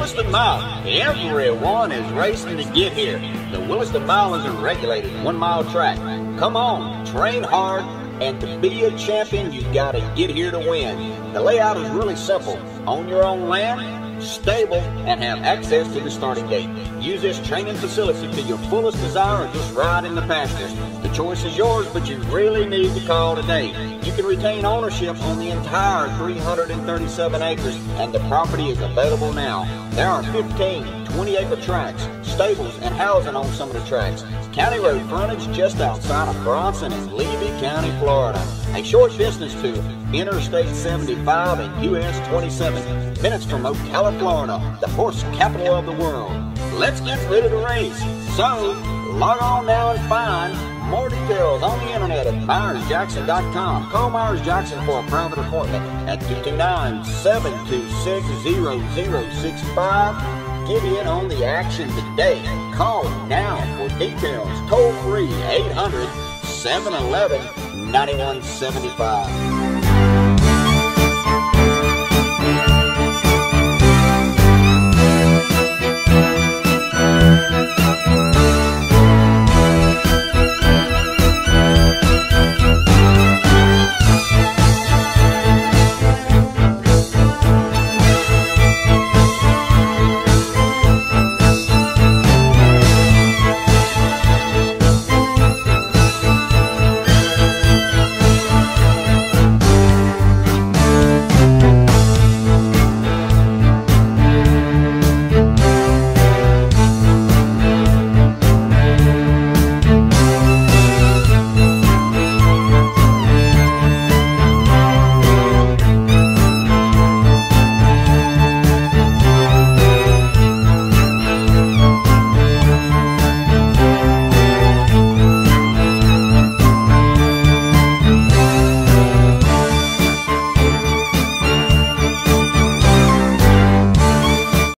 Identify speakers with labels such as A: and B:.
A: Williston Mile. Everyone is racing to get here. The Williston Mile is a regulated 1 mile track. Come on, train hard, and to be a champion, you gotta get here to win. The layout is really simple. Own your own land, stable, and have access to the starting gate. Use this training facility to your fullest desire or just ride in the pastures. The choice is yours, but you really need to call today. You can retain ownership on the entire 337 acres, and the property is available now. There are 15 20-acre tracks, stables, and housing on some of the tracks. County road frontage just outside of Bronson in Levy County, Florida. A short distance to Interstate 75 and US 27, minutes from Ocala, Florida, the horse capital of the world. Let's get ready to race. So, log on now and find more details on the internet at MyersJackson.com. Call Myers Jackson for a private appointment at 229-726-0065. Get in on the action today. Call now for details. Toll free 800-711-9175.